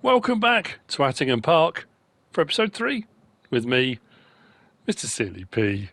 Welcome back to Attingham Park for episode 3 with me, MrSealyp.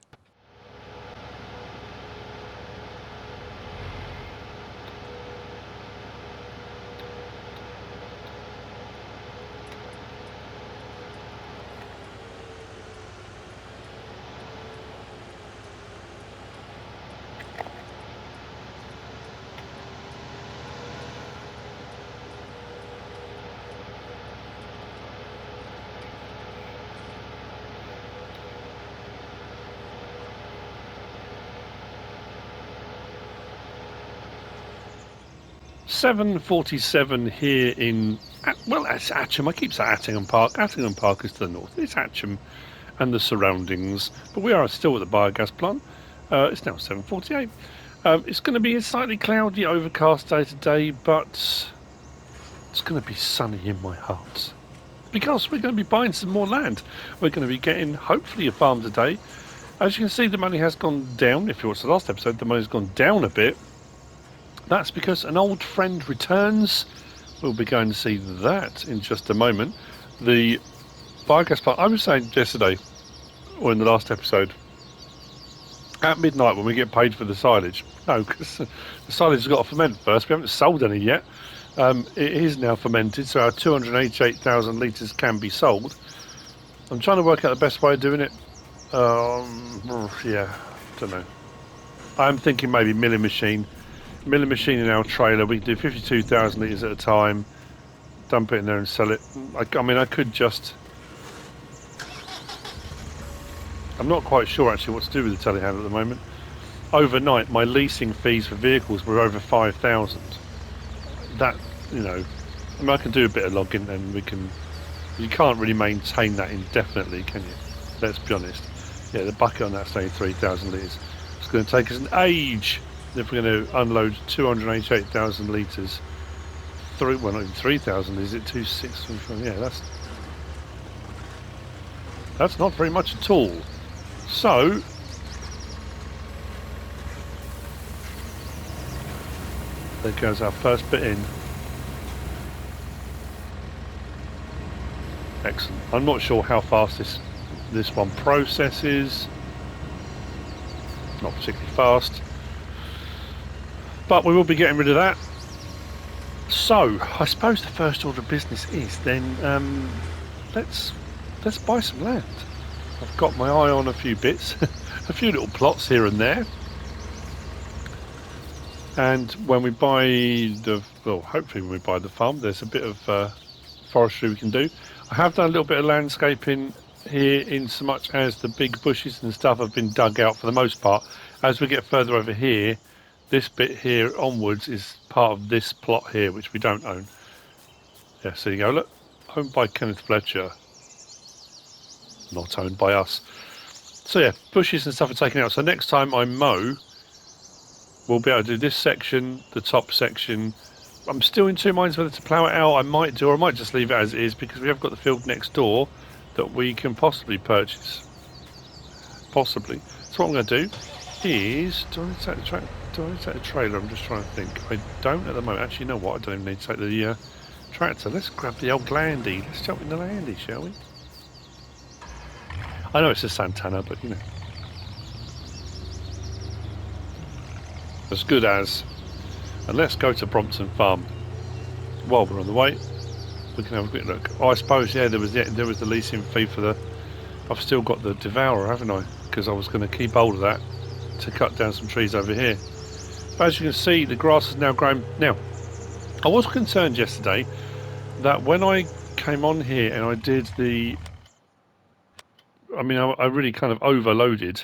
.47 here in, well, that's Attingham. I keep saying Attingham Park. Attingham Park is to the north. It's Attingham and the surroundings. But we are still at the biogas plant. It's now 7:48. It's going to be a slightly cloudy, overcast day today, but it's going to be sunny in my heart. Because we're going to be buying some more land. We're going to be getting, hopefully, a farm today. As you can see, the money has gone down. If you watched the last episode, the money's gone down a bit. That's because an old friend returns. We'll be going to see that in just a moment. The biogas plant, I was saying yesterday, or in the last episode, at midnight when we get paid for the silage. No, because the silage has got to ferment first. We haven't sold any yet. It is now fermented, so our 288,000 litres can be sold. I'm trying to work out the best way of doing it. Yeah, don't know. I'm thinking maybe milling machine in our trailer. We can do 52,000 litres at a time, dump it in there and sell it. I mean, I could just, I'm not quite sure actually what to do with the telehandler at the moment. Overnight my leasing fees for vehicles were over 5,000. That, you know, I mean, I can do a bit of logging and you can't really maintain that indefinitely, can you? Let's be honest. Yeah, the bucket on that's saying 3,000 litres. It's going to take us an age if we're going to unload 288,000 litres through, well, not even 3,000, is it 2,600? Yeah, that's not very much at all. So there goes our first bit in. Excellent. I'm not sure how fast this one processes. Not particularly fast. But we will be getting rid of that. So, I suppose the first order of business is then, let's buy some land. I've got my eye on a few bits, a few little plots here and there. And when we buy hopefully when we buy the farm, there's a bit of forestry we can do. I have done a little bit of landscaping here in so much as the big bushes and stuff have been dug out for the most part. As we get further over here, this bit here onwards is part of this plot here, which we don't own. Yeah, so you go, look, owned by Kenneth Fletcher, not owned by us. So yeah, bushes and stuff are taken out. So next time I mow, we'll be able to do this section, the top section. I'm still in two minds whether to plough it out. I might do, or I might just leave it as it is, because we have got the field next door that we can possibly purchase. Possibly. So what I'm going to do is, do I need to take the trailer? I'm just trying to think. I don't at the moment. Actually, you know what? I don't even need to take the tractor. Let's grab the old Landy. Let's jump in the Landy, shall we? I know it's a Santana, but you know. As good as. And let's go to Brompton Farm. While we're on the way, we can have a quick look. Oh, I suppose, yeah, there was the leasing fee for the... I've still got the Devourer, haven't I? Because I was going to keep hold of that to cut down some trees over here. But as you can see, the grass has now grown. Now, I was concerned yesterday that when I came on here and I did the... I mean, I really kind of overloaded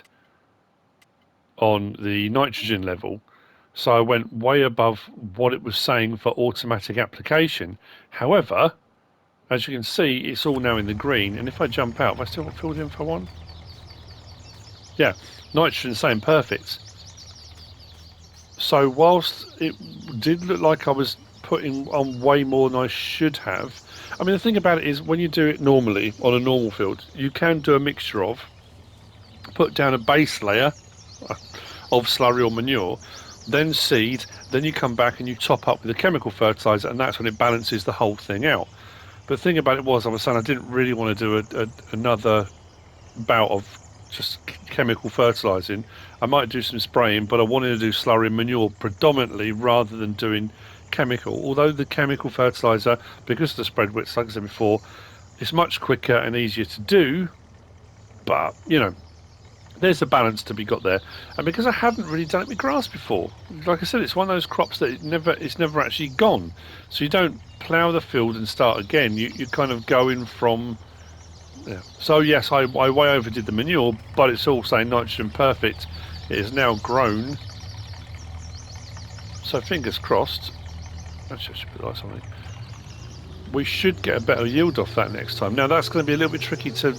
on the nitrogen level. So I went way above what it was saying for automatic application. However, as you can see, it's all now in the green. And if I jump out, have I still got field info on? Yeah, nitrogen saying perfect. So whilst it did look like I was putting on way more than I should have, I mean, the thing about it is when you do it normally on a normal field, you can do a mixture of put down a base layer of slurry or manure, then seed, then you come back and you top up with a chemical fertilizer, and that's when it balances the whole thing out. But the thing about it was, I was saying I didn't really want to do another bout of just chemical fertilising. I might do some spraying, but I wanted to do slurry and manure predominantly rather than doing chemical. Although the chemical fertiliser, because of the spread width, like I said before, it's much quicker and easier to do. But, you know, there's a balance to be got there. And because I haven't really done it with grass before, like I said, it's one of those crops that it's never actually gone. So you don't plough the field and start again. You're kind of going from... Yeah. So yes, I way overdid the manure, but it's all saying nitrogen perfect. It is now grown. So fingers crossed. Actually, I should put the lights on. We should get a better yield off that next time. Now that's going to be a little bit tricky to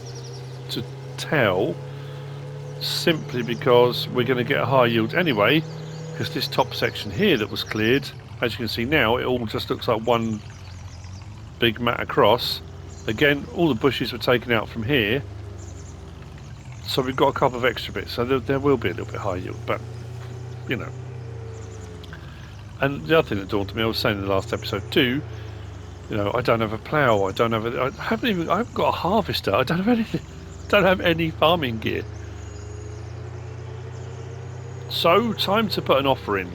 tell, simply because we're going to get a high yield anyway, because this top section here that was cleared, as you can see now, it all just looks like one big mat across. Again, all the bushes were taken out from here, so we've got a couple of extra bits, so there will be a little bit high yield, but you know. And the other thing that dawned on me, I was saying in the last episode too, you know, I don't have a plough, I haven't got a harvester, I don't have anything, don't have any farming gear. So, time to put an offer in.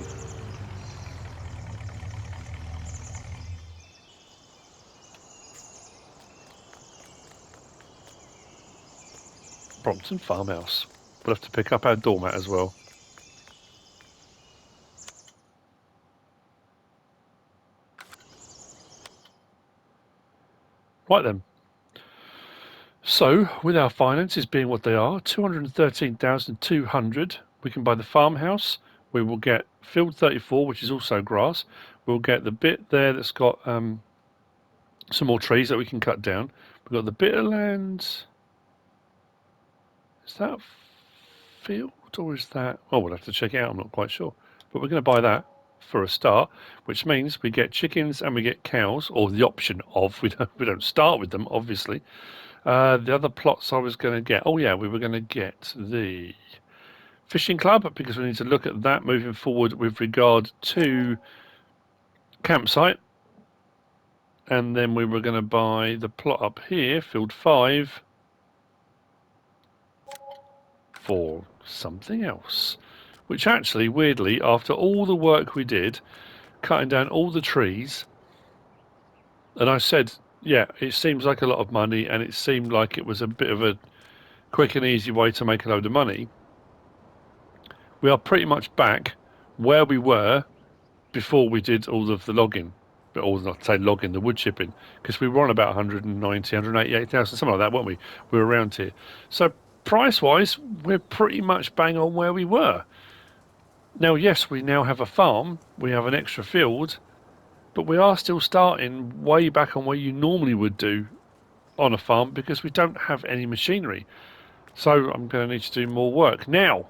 Brompton Farmhouse. We'll have to pick up our doormat as well. Right then. So, with our finances being what they are, 213,200, we can buy the farmhouse. We will get field 34, which is also grass. We'll get the bit there that's got some more trees that we can cut down. We've got the bit of land. Is that field or is that... Oh, we'll have to check it out. I'm not quite sure. But we're going to buy that for a start, which means we get chickens and we get cows, or the option of. We don't start with them, obviously. The other plots I was going to get... Oh, yeah, we were going to get the fishing club, because we need to look at that moving forward with regard to campsite. And then we were going to buy the plot up here, field 5, for something else. Which actually, weirdly, after all the work we did, cutting down all the trees, and I said, yeah, it seems like a lot of money, and it seemed like it was a bit of a quick and easy way to make a load of money. We are pretty much back where we were before we did all of the logging. Or not say logging, the wood chipping, because we were on about 190, 188,000, something like that, weren't we? We were around here. So price-wise, we're pretty much bang on where we were. Now, yes, we now have a farm, we have an extra field, but we are still starting way back on where you normally would do on a farm, because we don't have any machinery. So I'm going to need to do more work. Now,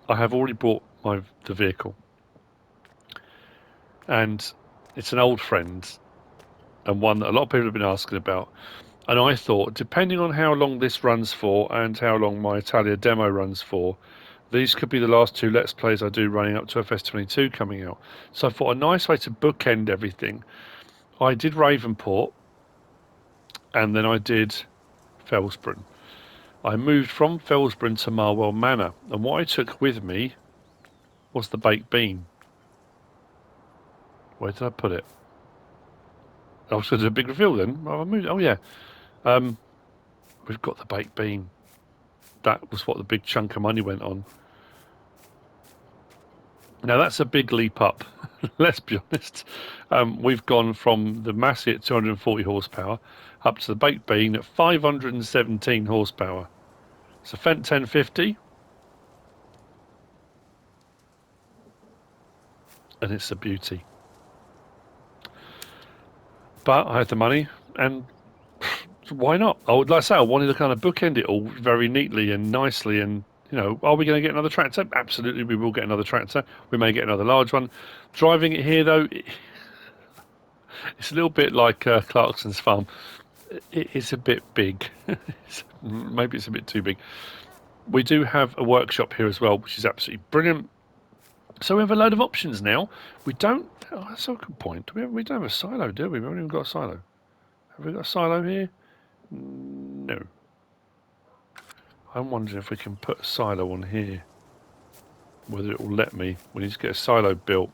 I have already bought the vehicle. And it's an old friend, and one that a lot of people have been asking about. And I thought, depending on how long this runs for and how long my Italia demo runs for, these could be the last 2 Let's Plays I do running up to FS22 coming out. So I thought a nice way to bookend everything. I did Ravenport, and then I did Felsbrunn. I moved from Felsbrunn to Marwell Manor, and what I took with me was the baked bean. Where did I put it? I was going to do a big reveal then. Oh yeah. We've got the baked bean. That was what the big chunk of money went on. Now that's a big leap up. Let's be honest. We've gone from the Massey at 240 horsepower up to the baked bean at 517 horsepower. It's a Fendt 1050. And it's a beauty. But I had the money, and why not? I would, like I say, I wanted to kind of bookend it all very neatly and nicely. And you know, are we going to get another tractor? Absolutely, we will get another tractor. We may get another large one. Driving it here, though, it's a little bit like Clarkson's farm. It's a bit big. Maybe it's a bit too big. We do have a workshop here as well, which is absolutely brilliant. So we have a load of options now. We don't... Oh, that's a good point. We don't have a silo, do we? We haven't even got a silo. Have we got a silo here? No. I'm wondering if we can put a silo on here. Whether it will let me. We need to get a silo built.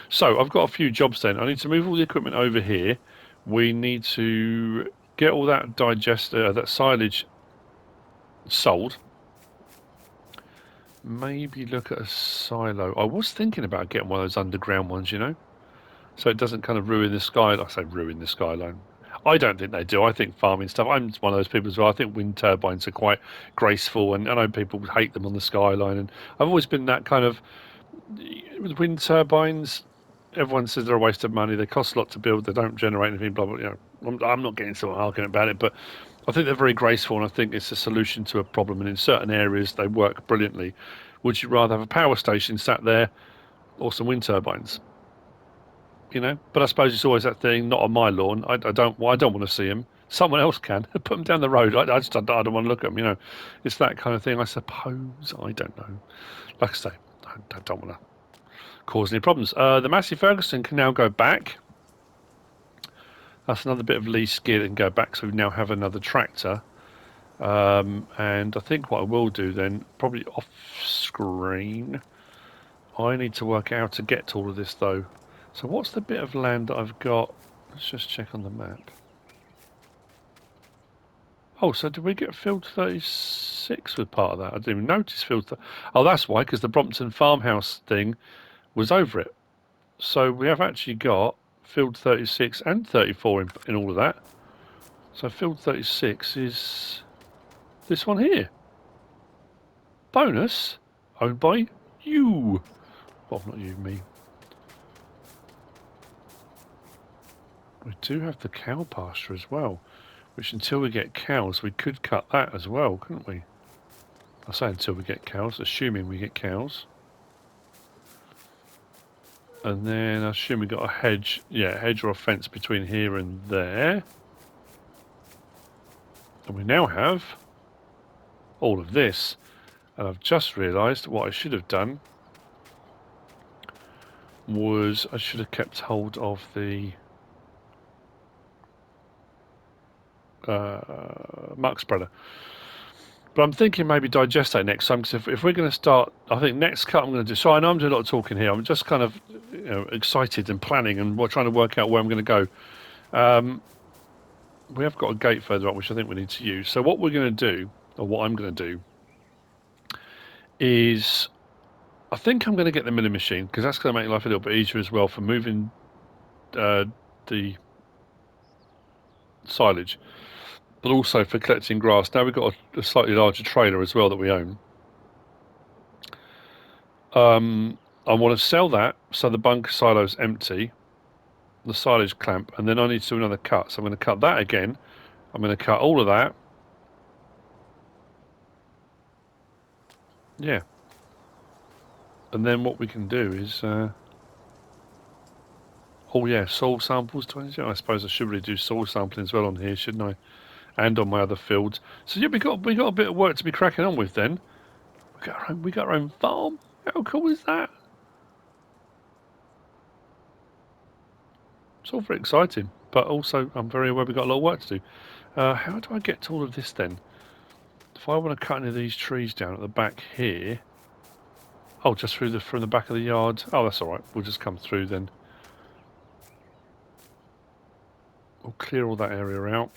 So I've got a few jobs then. I need to move all the equipment over here. We need to get all that that silage sold. Maybe look at a silo. I was thinking about getting one of those underground ones, you know, so it doesn't kind of ruin the skyline. I say ruin the skyline. I don't think they do. I think farming stuff. I'm one of those people as well. I think wind turbines are quite graceful, and I know people hate them on the skyline. And I've always been that kind of with wind turbines. Everyone says they're a waste of money. They cost a lot to build. They don't generate anything. Blah blah. You know, I'm not getting into an argument about it, but I think they're very graceful, and I think it's a solution to a problem. And in certain areas, they work brilliantly. Would you rather have a power station sat there, or some wind turbines? You know, but I suppose it's always that thing. Not on my lawn. I don't want to see them. Someone else can put them down the road. I don't want to look at them. You know, it's that kind of thing. I suppose. I don't know. Like I say, I don't want to cause any problems. The Massey Ferguson can now go back. That's another bit of lease gear that can go back, so we now have another tractor. And I think what I will do then, probably off screen, I need to work out how to get to all of this though. So what's the bit of land that I've got? Let's just check on the map. Oh, so did we get field 36 with part of that? I didn't even notice field. Oh, that's why, because the Brompton farmhouse thing was over it. So we have actually got field 36 and 34 in all of that. So field 36 is this one here. Bonus owned by you. Well, not you, me. We do have the cow pasture as well, which until we get cows, we could cut that as well, couldn't we? I say until we get cows, assuming we get cows. And then I assume we got a hedge, yeah, a hedge or a fence between here and there. And we now have all of this. And I've just realised what I should have done was I should have kept hold of the muck spreader. But I'm thinking maybe digestate next time, because if we're going to start, I think next cut I'm going to do. So I know I'm doing a lot of talking here. I'm just kind of, you know, excited and planning and trying to work out where I'm going to go. We have got a gate further up, which I think we need to use. So what we're going to do, or what I'm going to do, is I think I'm going to get the milling machine, because that's going to make life a little bit easier as well for moving the silage, but also for collecting grass. Now we've got a slightly larger trailer as well that we own. I want to sell that so the bunker silo's empty, the silage clamp, and then I need to do another cut. So I'm going to cut that again. I'm going to cut all of that. Yeah. And then what we can do is, oh yeah, soil samples. I suppose I should really do soil sampling as well on here, shouldn't I? And on my other fields. So yeah, we got a bit of work to be cracking on with then. We got our own farm. How cool is that? It's all very exciting, but also I'm very aware we've got a lot of work to do. How do I get to all of this then? If I want to cut any of these trees down at the back here, oh, just from the back of the yard. Oh, that's all right. We'll just come through then. We'll clear all that area out.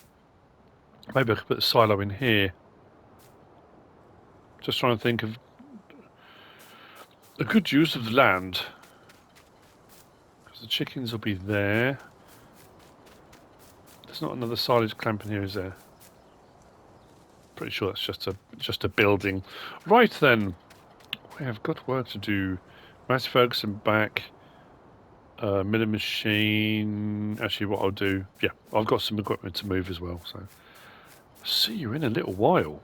Maybe I could put a silo in here. Just trying to think of a good use of the land. Because the chickens will be there. There's not another silage clamp in here, is there? Pretty sure that's just a building. Right then. We have got work to do. Massey Ferguson back. Milling machine. Actually, what I'll do, yeah, I've got some equipment to move as well. So, see you in a little while.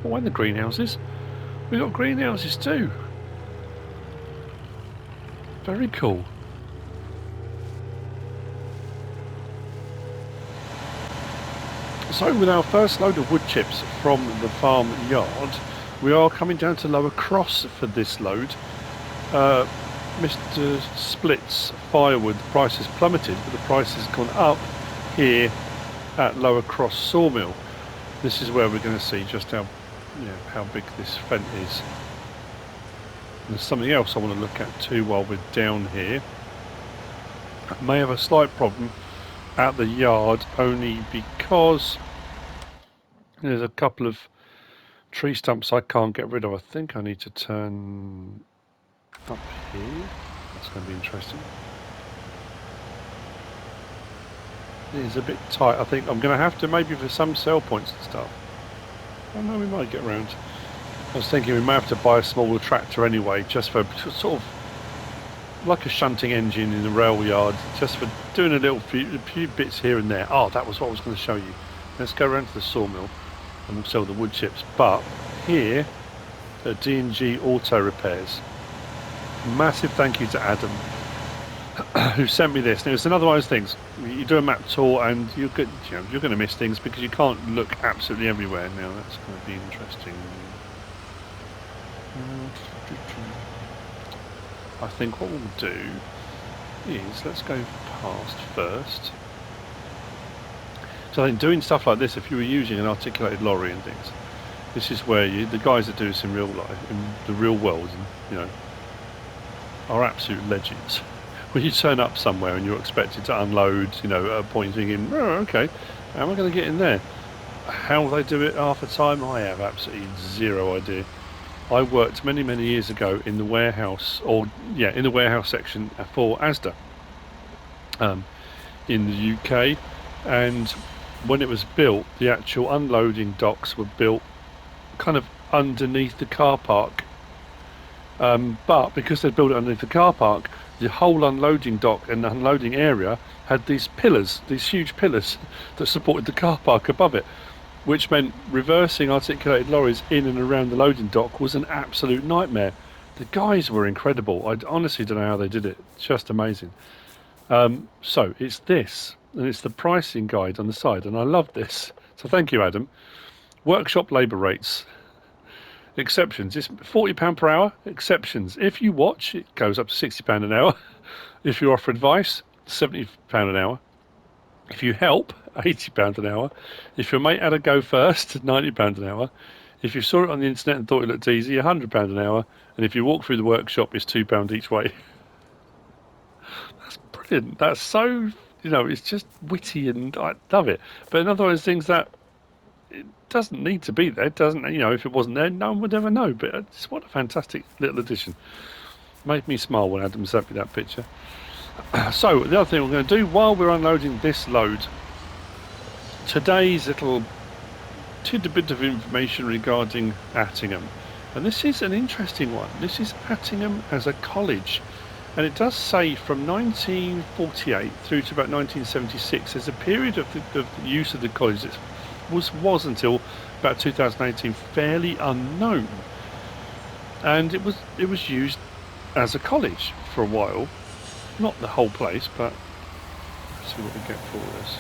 Oh, and the greenhouses. We've got greenhouses too. Very cool. So with our first load of wood chips from the farm yard, we are coming down to Lower Cross for this load. Mr. Split's firewood price has plummeted, but the price has gone up here at Lower Cross Sawmill. This is where we're going to see just how big this vent is. And there's something else I want to look at too while we're down here. I may have a slight problem at the yard only because there's a couple of tree stumps I can't get rid of. I think I need to turn up here. That's going to be interesting. It is a bit tight. I think I'm going to have to, maybe for some sell points and stuff. I know we might get around. I was thinking we may have to buy a smaller tractor anyway, just for sort of like a shunting engine in the rail yard, just for doing a few bits here and there. Oh, that was what I was going to show you. Let's go around to the sawmill and we'll sell the wood chips. But here, D&G Auto Repairs. Massive thank you to Adam, who sent me this. Now it's another one of those things. You do a map tour and you're going to miss things because you can't look absolutely everywhere. Now that's going to be interesting. I think what we'll do is let's go past first. So I think doing stuff like this, if you were using an articulated lorry and things, this is where the guys that do this in real life, in the real world, are absolute legends. When you turn up somewhere and you're expected to unload, at a point thinking, oh, okay, how am I going to get in there? How they do it half the time, I have absolutely zero idea. I worked many years ago in the warehouse, in the warehouse section for Asda in the UK, and when it was built, the actual unloading docks were built kind of underneath the car park. But because they built it underneath the car park, the whole unloading dock and the unloading area had these pillars, these huge pillars that supported the car park above it, which meant reversing articulated lorries in and around the loading dock was an absolute nightmare. The guys were incredible. I honestly don't know how they did it. It's just amazing. So it's this, and it's the pricing guide on the side, and I love this. So thank you, Adam. Workshop labour rates. Exceptions. It's £40 per hour. Exceptions. If you watch, it goes up to £60 an hour. If you offer advice, £70 an hour. If you help, £80 an hour. If your mate had a go first, £90 an hour. If you saw it on the internet and thought it looked easy, £100 an hour. And if you walk through the workshop, it's £2 each way. That's brilliant. That's so, it's just witty and I love it. But another one of those things that it doesn't need to be there. It doesn't, if it wasn't there, no one would ever know. But it's what a fantastic little addition. Made me smile when Adam sent me that picture. So the other thing we're going to do while we're unloading this load, today's little tidbit of information regarding Attingham, and this is an interesting one. This is Attingham as a college, and it does say from 1948 through to about 1976 there's a period of the use of the college that was until about 2018 fairly unknown, and it was used as a college for a while. Not the whole place, but let's see what we get for this.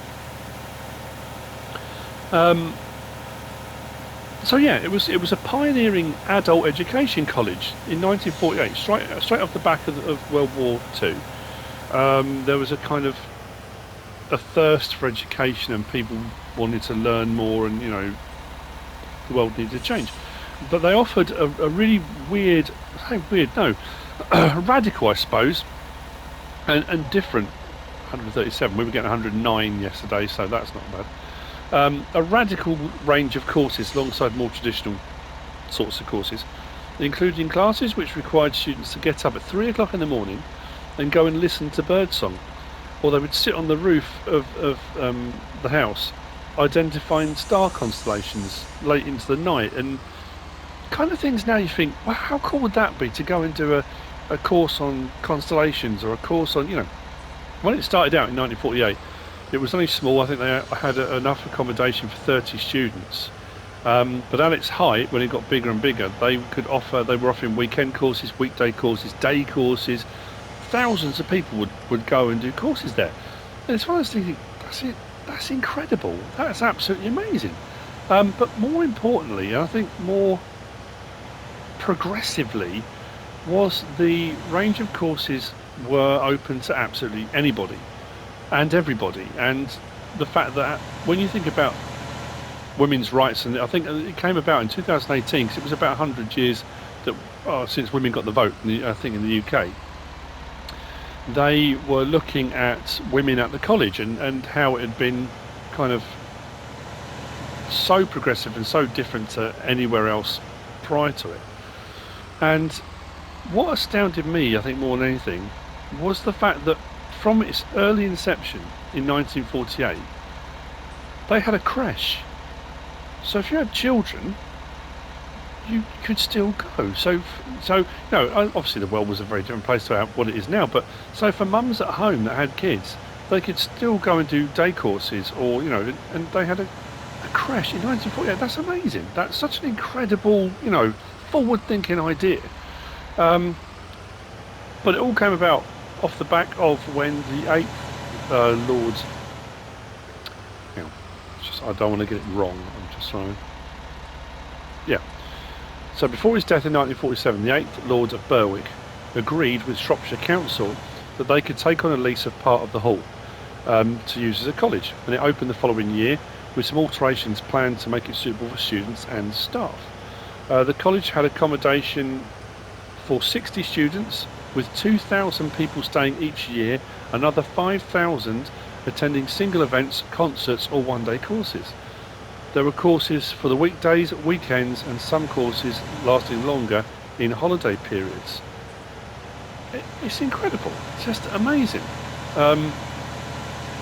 So yeah, it was a pioneering adult education college in 1948, straight off the back of World War II. There was a kind of a thirst for education, and people wanted to learn more, and the world needed to change. But they offered a really radical, I suppose. And different. 137. We were getting 109 yesterday, so that's not bad. A radical range of courses alongside more traditional sorts of courses, including classes which required students to get up at 3 o'clock in the morning and go and listen to birdsong, or they would sit on the roof of the house identifying star constellations late into the night, and kind of things. Now you think, well, how cool would that be to go and do a course on constellations, or a course on, when it started out in 1948, it was only small. I think they had enough accommodation for 30 students. But at its height, when it got bigger and bigger, they were offering weekend courses, weekday courses, day courses, thousands of people would go and do courses there. And it's one of those things, that's it, that's incredible, that's absolutely amazing. But more importantly, and I think more progressively, was the range of courses were open to absolutely anybody and everybody. And the fact that when you think about women's rights, and I think it came about in 2018 because it was about 100 years that since women got the vote, I think in the UK, they were looking at women at the college and how it had been kind of so progressive and so different to anywhere else prior to it. And what astounded me, I think more than anything, was the fact that from its early inception in 1948, they had a creche. So if you had children, you could still go. So obviously the world was a very different place to what it is now, but so for mums at home that had kids, they could still go and do day courses, or and they had a creche in 1948. That's amazing. That's such an incredible, forward-thinking idea. But it all came about off the back of when the 8th Lord, I don't want to get it wrong, I'm just trying to, so before his death in 1947, the 8th Lord of Berwick agreed with Shropshire Council that they could take on a lease of part of the hall to use as a college, and it opened the following year with some alterations planned to make it suitable for students and staff. The college had accommodation for 60 students, with 2,000 people staying each year, another 5,000 attending single events, concerts or one-day courses. There were courses for the weekdays, weekends and some courses lasting longer in holiday periods. It's incredible, it's just amazing.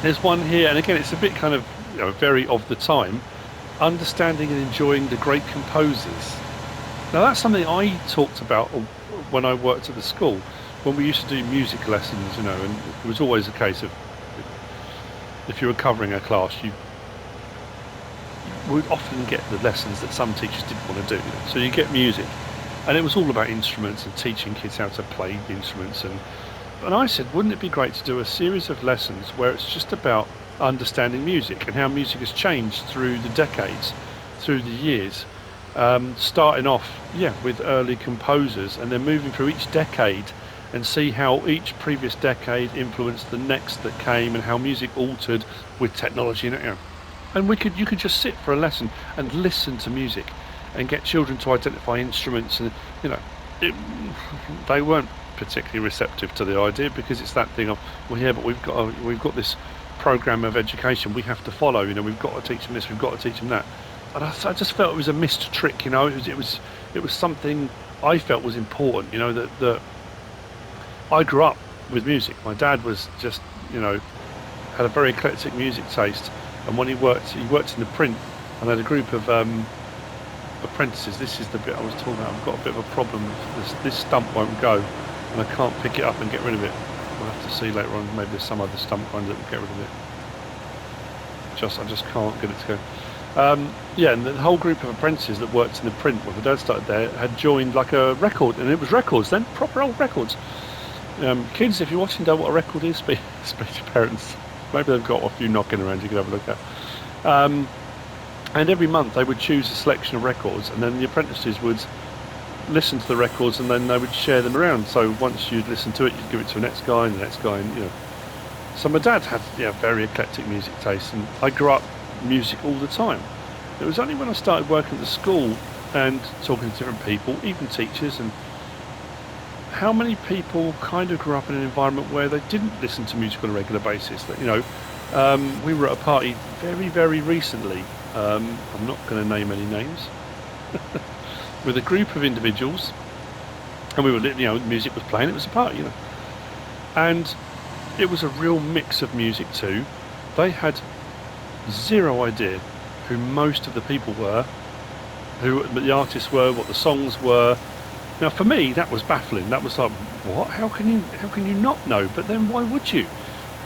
There's one here, and again it's a bit kind of very of the time, understanding and enjoying the great composers. Now that's something I talked about when I worked at the school, when we used to do music lessons, and it was always a case of, if you were covering a class, you would often get the lessons that some teachers didn't want to do. So you get music, and it was all about instruments and teaching kids how to play the instruments. And I said, wouldn't it be great to do a series of lessons where it's just about understanding music and how music has changed through the decades, through the years, starting off with early composers and then moving through each decade and see how each previous decade influenced the next that came and how music altered with technology. And you could just sit for a lesson and listen to music and get children to identify instruments, and they weren't particularly receptive to the idea, because it's that thing of, but we've got this program of education we have to follow, we've got to teach them this, we've got to teach them that. And I just felt it was a missed trick. It was something I felt was important. That I grew up with music. My dad was just had a very eclectic music taste, and when he worked in the print, and had a group of apprentices. This is the bit I was talking about. I've got a bit of a problem. This stump won't go, and I can't pick it up and get rid of it. We'll have to see later on. Maybe there's some other stump grinder that will get rid of it. I just can't get it to go. And the whole group of apprentices that worked in the print when my dad started there had joined like a record, and it was records then, proper old records. Kids, if you're watching, know what a record is, speak to parents. Maybe they've got a few knocking around you can have a look at. And every month they would choose a selection of records, and then the apprentices would listen to the records, and then they would share them around. So once you'd listen to it, you'd give it to the next guy and the next guy, and So my dad had very eclectic music taste, and I grew up music all the time. It was only when I started working at the school and talking to different people, even teachers, and how many people kind of grew up in an environment where they didn't listen to music on a regular basis. That we were at a party very, very recently. I'm not going to name any names. With a group of individuals, and we were, music was playing. It was a party, and it was a real mix of music too. They had zero idea who most of the people were, who the artists were, what the songs were. Now for me that was baffling. That was like, what? How can you not know? But then why would you?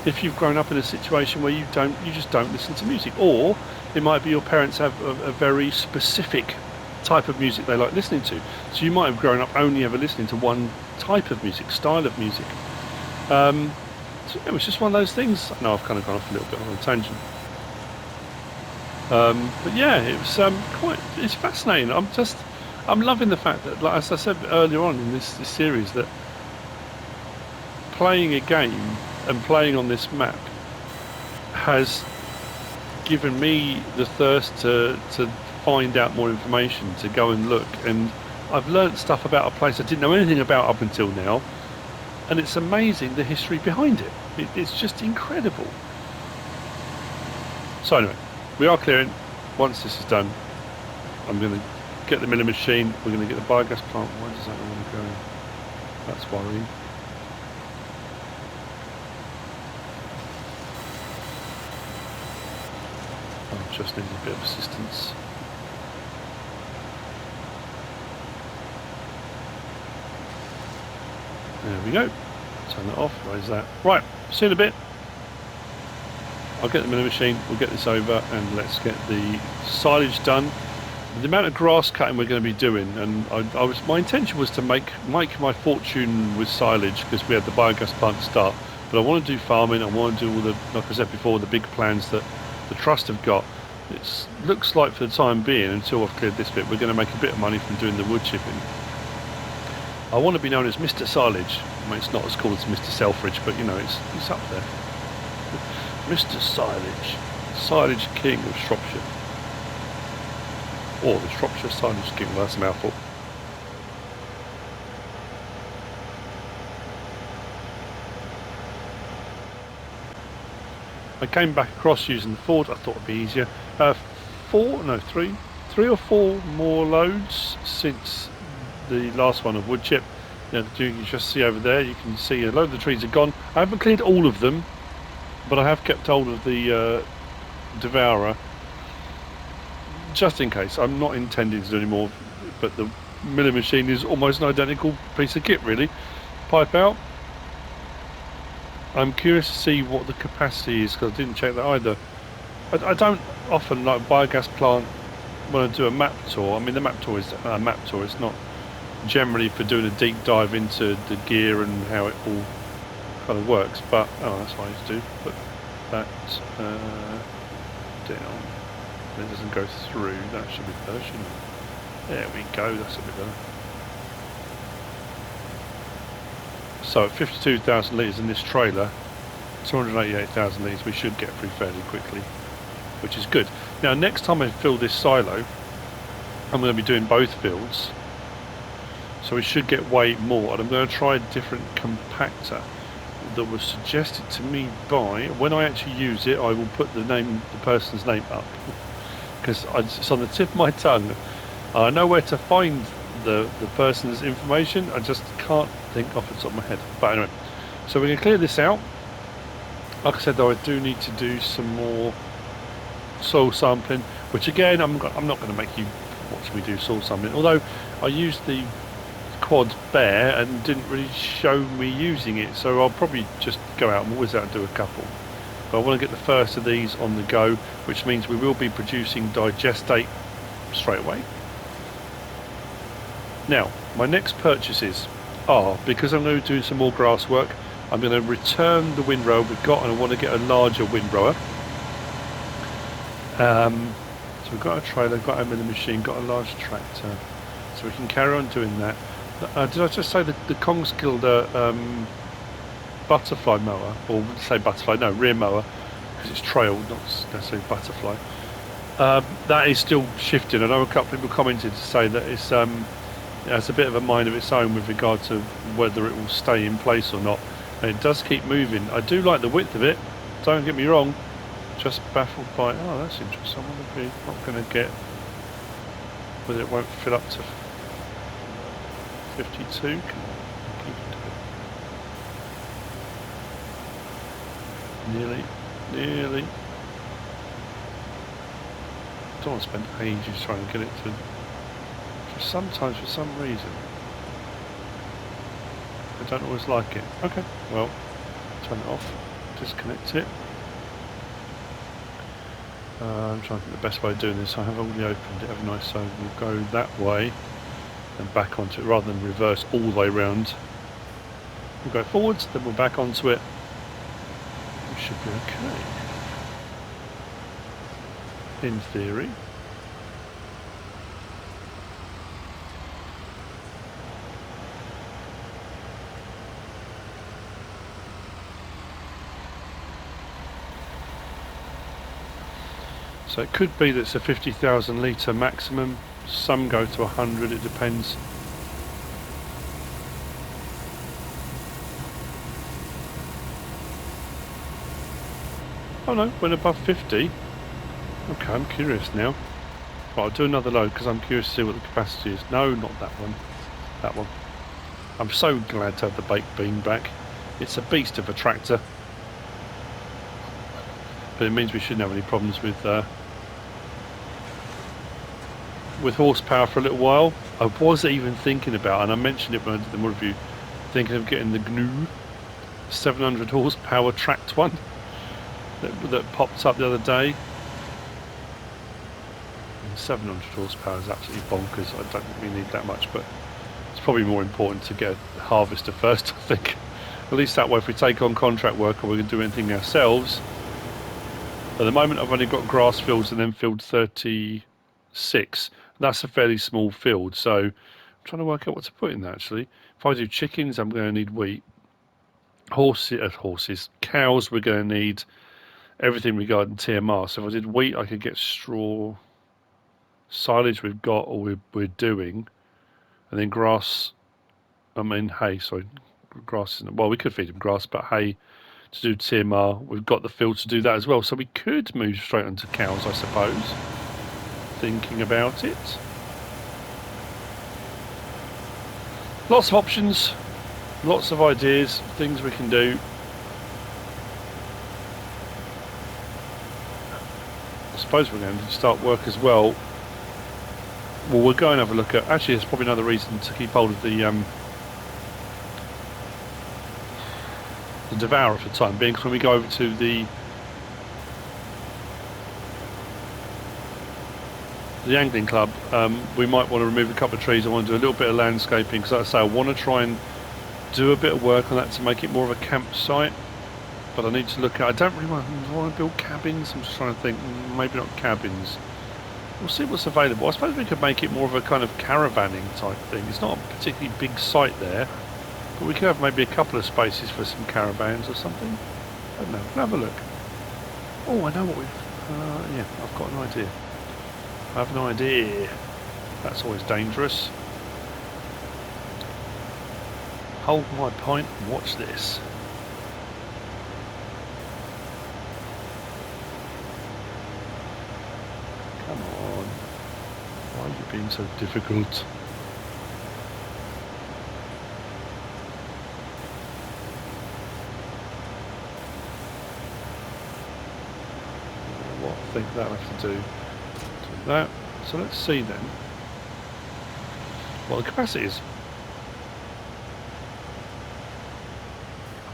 If you've grown up in a situation where you just don't listen to music, or it might be your parents have a very specific type of music they like listening to. So you might have grown up only ever listening to one type of music, style of music. So it was just one of those things. I know I've kind of gone off a little bit on a tangent. But yeah, it was it's fascinating. I'm loving the fact that, like as I said earlier on in this series, that playing a game and playing on this map has given me the thirst to find out more information, to go and look, and I've learnt stuff about a place I didn't know anything about up until now, and it's amazing the history behind it. It's just incredible. So anyway, we are clearing. Once this is done, I'm going to get the milling machine, we're going to get the biogas plant. Why does that want to go? That's worrying. I just need a bit of assistance. There we go. Turn that off. Raise that. Right, see you in a bit. I'll get the milling machine, we'll get this over, and let's get the silage done. The amount of grass cutting we're going to be doing, and my intention was to make my fortune with silage, because we had the biogas plant to start. But I want to do farming. I want to do all the, like I said before, the big plans that the trust have got. It looks like for the time being, until I've cleared this bit, we're going to make a bit of money from doing the wood chipping. I want to be known as Mr. Silage. I mean, it's not as cool as Mr. Selfridge, but you know, it's up there. Mr. Silage, Silage King of Shropshire, or the Shropshire Silage King. Well, that's a mouthful. I came back across using the Ford. I thought it'd be easier. Three or four more loads since the last one of wood chip. You can just see over there. You can see a load of the trees are gone. I haven't cleared all of them, but I have kept hold of the Devourer just in case. I'm not intending to do any more, but the milling machine is almost an identical piece of kit, really. Pipe out. I'm curious to see what the capacity is, because I didn't check that either. I don't often like biogas plant when I do a map tour. I mean, the map tour is a map tour. It's not generally for doing a deep dive into the gear and how it all kind of works, but that's what I used to do. Put that down. It doesn't go through. That should be better, shouldn't it? There we go. That's a bit better. So at 52,000 litres in this trailer, 288,000 litres, we should get through fairly quickly, which is good. Now, next time I fill this silo, I'm going to be doing both fields, so we should get way more. And I'm going to try a different compactor that was suggested to me by, when I actually use it, I will put the person's name up, because it's on the tip of my tongue. I know where to find the person's information, I just can't think off the top of my head. But anyway, so we're going to clear this out. Like I said though, I do need to do some more soil sampling, which again, I'm not going to make you watch me do soil sampling, although I used the quad bare and didn't really show me using it, so I'll probably just go out and whiz out and do a couple. But I want to get the first of these on the go, which means we will be producing digestate straight away. Now, my next purchases are, because I'm going to do some more grass work, I'm going to return the windrower we've got, and I want to get a larger windrower. So we've got a trailer, got a milling machine, got a large tractor, so we can carry on doing that. Did I just say the Kongskilde butterfly mower, or say butterfly, no, rear mower, because it's trailed, not necessarily butterfly. That is still shifting. I know a couple of people commented to say that it's a bit of a mind of its own with regard to whether it will stay in place or not. And it does keep moving. I do like the width of it, don't get me wrong, just baffled by, oh that's interesting, I wonder if we're not going to get, whether it won't fill up to 52. Come on, keep it to it. Nearly. Don't want to spend ages trying to get it to, sometimes for some reason I don't always like it. Okay, well, turn it off, disconnect it. I'm trying to think the best way of doing this. I have already opened it, haven't I? So we'll go that way and back onto it rather than reverse all the way around. We'll go forwards, then we're back onto it. We should be okay. In theory. So it could be that it's a 50,000 litre maximum. Some go to 100, it depends. Oh no, went above 50. Okay, I'm curious now. Right, I'll do another load because I'm curious to see what the capacity is. No, not that one. That one. I'm so glad to have the baked bean back. It's a beast of a tractor. But it means we shouldn't have any problems with horsepower for a little while. I was even thinking about, and I mentioned it when I did the mod review, thinking of getting the GNU 700 horsepower tracked one that popped up the other day. And 700 horsepower is absolutely bonkers. I don't think we need that much, but it's probably more important to get a harvester first, I think. At least that way, if we take on contract work or we can do anything ourselves. At the moment, I've only got grass fields and then field 36. That's a fairly small field, so I'm trying to work out what to put in there, actually. If I do chickens, I'm going to need wheat. Horses. Cows, we're going to need everything regarding TMR. So if I did wheat, I could get straw. Silage we've got, or we're doing. And then grass, hay, sorry. Grass isn't, well, we could feed them grass, but hay to do TMR. We've got the field to do that as well. So we could move straight onto cows, I suppose. Thinking about it. Lots of options, lots of ideas, things we can do. I suppose we're going to start work as well. Well, we'll go and have a look at, actually there's probably another reason to keep hold of the Devourer for the time being, because when we go over to the angling club, we might want to remove a couple of trees. I want to do a little bit of landscaping, because like I say, I want to try and do a bit of work on that to make it more of a campsite. But I need to look at, I don't really want to build cabins. I'm just trying to think, maybe not cabins. We'll see what's available. I suppose we could make it more of a kind of caravanning type thing. It's not a particularly big site there, but we could have maybe a couple of spaces for some caravans or something. I don't know. We'll have a look. Oh, I know what we've... yeah, I've got an idea. I have an idea. That's always dangerous. Hold my pint and watch this. Come on. Why are you being so difficult? What I think that'll have to do. That. So let's see then what the capacity is.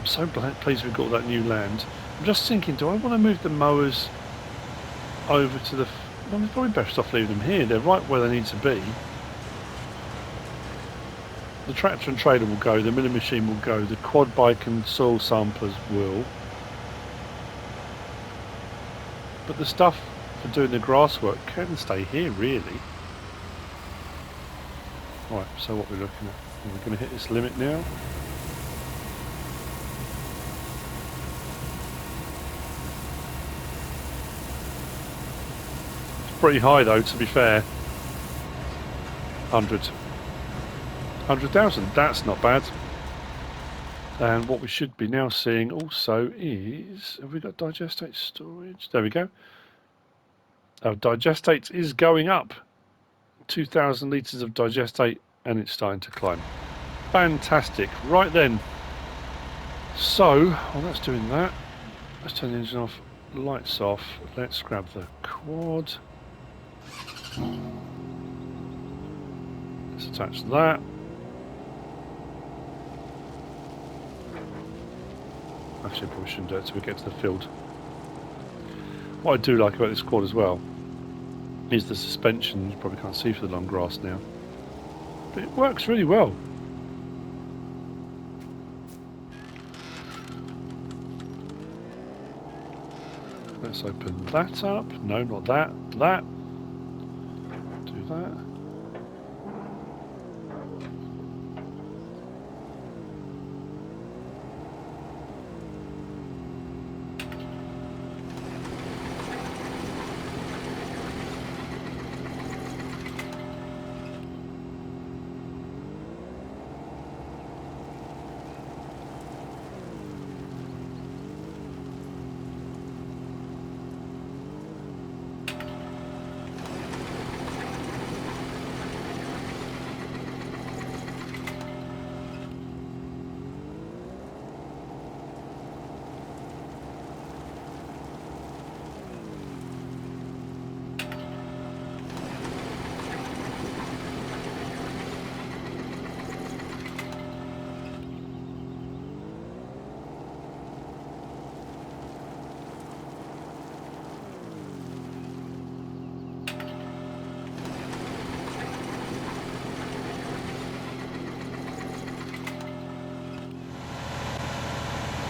I'm so pleased we've got all that new land. I'm just thinking, do I want to move the mowers over to the... Well, we're probably best off leaving them here. They're right where they need to be. The tractor and trailer will go, the milling machine will go, the quad bike and soil samplers will. But the stuff for doing the grass work can stay here, really. Right, so what we're looking at, we're going to hit this limit now. It's pretty high though, to be fair. 100,000, that's not bad. And what we should be now seeing also is, have we got digestate storage? There we go. Our digestate is going up. 2,000 litres of digestate, and it's starting to climb. Fantastic. Right then. So, while that's doing that, let's turn the engine off, lights off. Let's grab the quad. Let's attach that. Actually, I probably shouldn't do it until we get to the field. What I do like about this quad as well is the suspension. You probably can't see for the long grass now, but it works really well. Let's open that up. No, not that. That. Do that.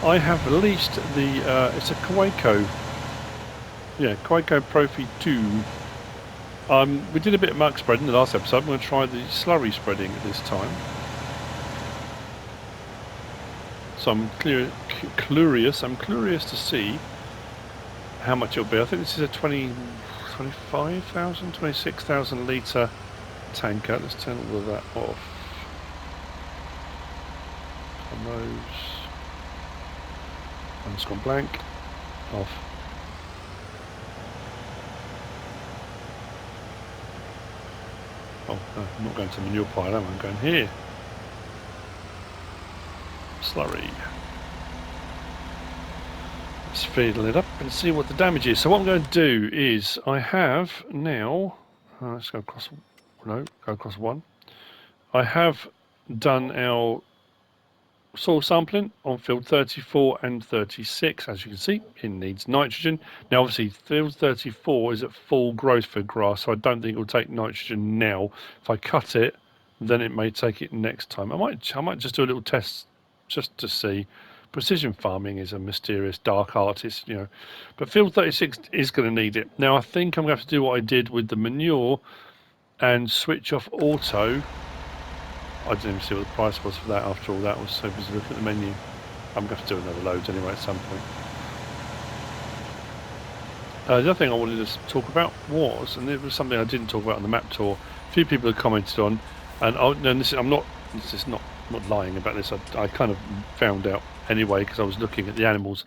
I have released the, it's a Kaweco, yeah, Kaweco PROFI 2. We did a bit of muck spreading in the last episode. I'm going to try the slurry spreading this time. So I'm curious to see how much it'll be. I think this is a 25,000, 26,000 litre tanker. Let's turn all of that off. On those. One's gone blank. Off. Oh, no, I'm not going to the manure pile, I'm going here. Slurry. Let's fiddle it up and see what the damage is. So what I'm going to do is, I have now, let's go across, no, go across one. I have done our soil sampling on field 34 and 36. As you can see, it needs nitrogen. Now obviously field 34 is at full growth for grass, so I don't think it will take nitrogen now. If I cut it, then it may take it next time. I might just do a little test just to see. Precision farming is a mysterious dark artist, you know, but field 36 is going to need it. Now I think I'm going to have to do what I did with the manure and switch off auto. I didn't even see what the price was for that after all that. I was so busy looking at the menu. I'm going to have to do another load anyway at some point. The other thing I wanted to talk about was, and it was something I didn't talk about on the map tour, a few people have commented on, and I'm not lying about this, I kind of found out anyway because I was looking at the animals.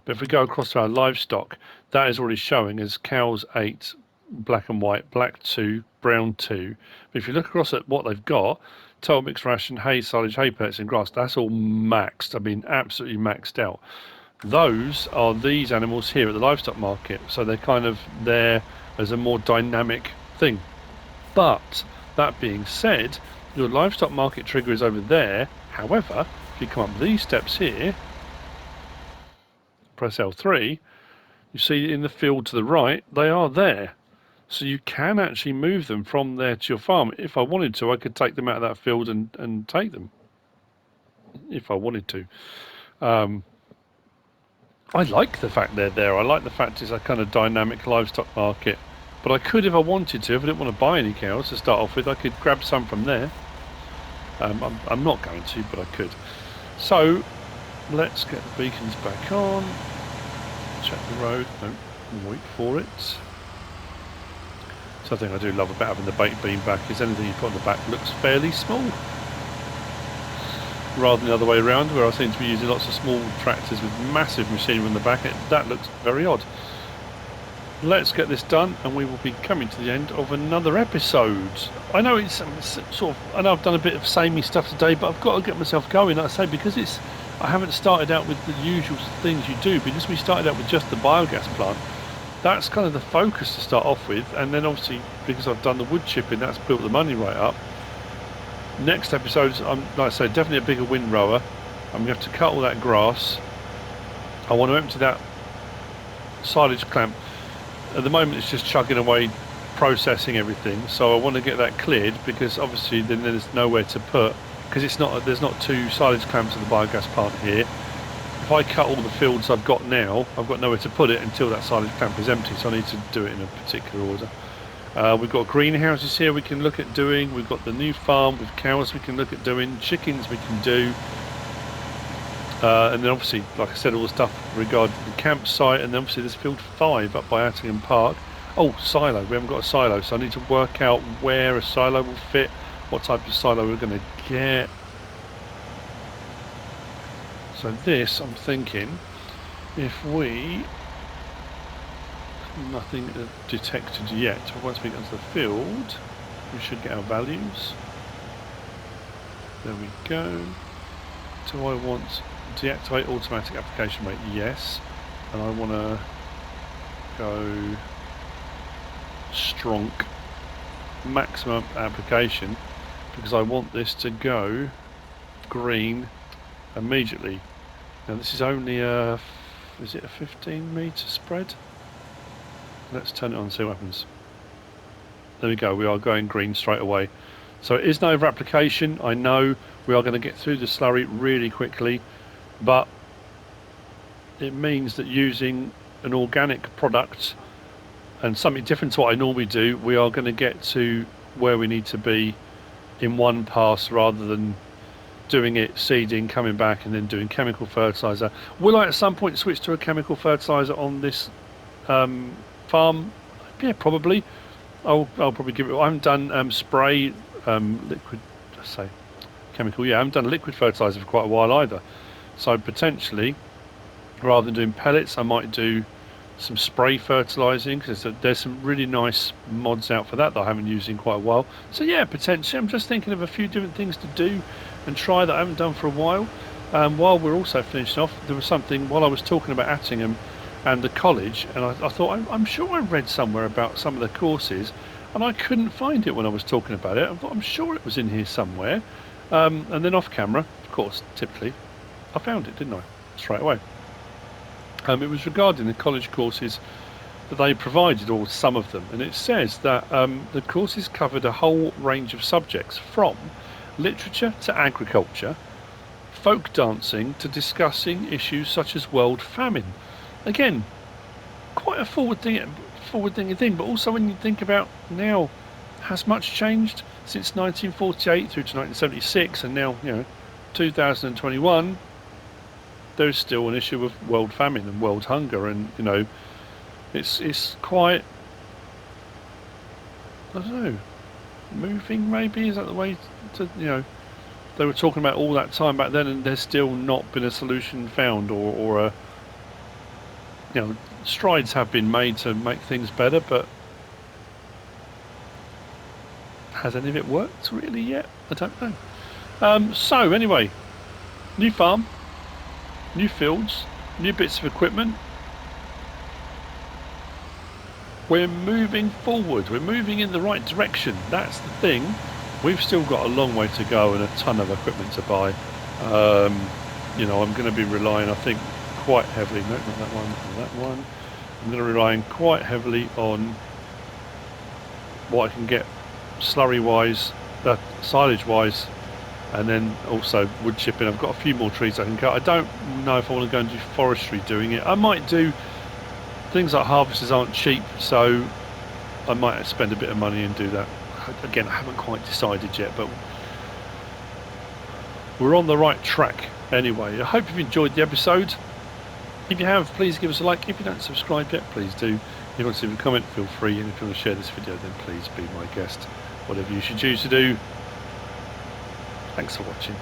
But if we go across to our livestock, that is already showing as cows 8, black and white, black 2, brown 2. But if you look across at what they've got, total mixed ration, hay, silage, hay pellets and grass, that's all maxed. I mean, absolutely maxed out. Those are these animals here at the livestock market, so they're kind of there as a more dynamic thing. But that being said, your livestock market trigger is over there. However, if you come up these steps here, press L3, you see in the field to the right, they are there. So you can actually move them from there to your farm. If I wanted to, I could take them out of that field and take them. If I wanted to. I like the fact they're there. I like the fact it's a kind of dynamic livestock market. But I could, if I wanted to, if I didn't want to buy any cows to start off with, I could grab some from there. I'm not going to, but I could. So, let's get the beacons back on. Check the road. No, wait for it. Something I do love about having the bait beam back is anything you put on the back looks fairly small. Rather than the other way around, where I seem to be using lots of small tractors with massive machinery on the back, that looks very odd. Let's get this done and we will be coming to the end of another episode. I know it's sort of, I know I've done a bit of samey stuff today, but I've got to get myself going, like I say, because I haven't started out with the usual things you do, because we started out with just the biogas plant. That's kind of the focus to start off with, and then obviously because I've done the wood chipping, that's built the money right up. Next episodes, like I say, definitely a bigger windrower. I'm going to have to cut all that grass. I want to empty that silage clamp. At the moment it's just chugging away, processing everything, so I want to get that cleared, because obviously then there's nowhere to put, because there's not 2 silage clamps at the biogas plant here. if I cut all the fields I've got now, I've got nowhere to put it until that silage camp is empty, so I need to do it in a particular order. We've got greenhouses here we can look at doing. We've got the new farm with cows we can look at doing. Chickens we can do. And then obviously, like I said, all the stuff regarding the campsite. And then obviously there's field 5 up by Attingham Park. Oh, silo. We haven't got a silo, so I need to work out where a silo will fit, what type of silo we're going to get. So this, I'm thinking, if we... Nothing detected yet, but once we get into the field, we should get our values. There we go. Do I want to deactivate automatic application rate? Yes. And I want to go strong maximum application because I want this to go green immediately. Now this is only a, is it a 15 meter spread? Let's turn it on and see what happens. There we go, we are going green straight away. So it is no over application. I know we are going to get through the slurry really quickly, but it means that using an organic product and something different to what I normally do, we are going to get to where we need to be in one pass rather than doing it seeding, coming back and then doing chemical fertilizer. Will I at some point switch to a chemical fertilizer on this farm? Yeah, probably. I'll probably give it. I haven't done spray liquid. I say chemical. Yeah, I haven't done liquid fertilizer for quite a while either. So potentially, rather than doing pellets, I might do some spray fertilizing because there's some really nice mods out for that I haven't used in quite a while. So yeah, potentially, I'm just thinking of a few different things to do and try that I haven't done for a while. While we're also finishing off, there was something while I was talking about Attingham and the college, and I thought I'm sure I read somewhere about some of the courses, and I couldn't find it when I was talking about it. I thought I'm sure it was in here somewhere, and then off camera, of course, typically, I found it, didn't I? Straight away. It was regarding the college courses that they provided, or some of them, and it says that the courses covered a whole range of subjects from literature to agriculture, folk dancing to discussing issues such as world famine. Again, quite a forward-thinking thing, but also when you think about now, has much changed since 1948 through to 1976, and now 2021. There's still an issue of world famine and world hunger, and it's quite, I don't know, moving maybe, is that the way to, they were talking about all that time back then, and there's still not been a solution found, or a, strides have been made to make things better, but has any of it worked really yet? I don't know. So anyway, new farm, new fields, new bits of equipment. We're moving forward, we're moving in the right direction. That's the thing. We've still got a long way to go and a ton of equipment to buy. I'm going to be relying, I think, quite heavily, no, not that one, not that one. I'm going to be relying quite heavily on what I can get slurry wise, silage wise, and then also wood chipping. I've got a few more trees I can cut. I don't know if I want to go and do forestry doing it. I might do things like harvesters aren't cheap, so I might spend a bit of money and do that. Again, I haven't quite decided yet, but we're on the right track anyway. I hope you've enjoyed the episode. If you have, please give us a like. If you don't subscribe yet, please do. If you want to leave a comment, feel free. And if you want to share this video, then please be my guest. Whatever you should choose to do. Thanks for watching.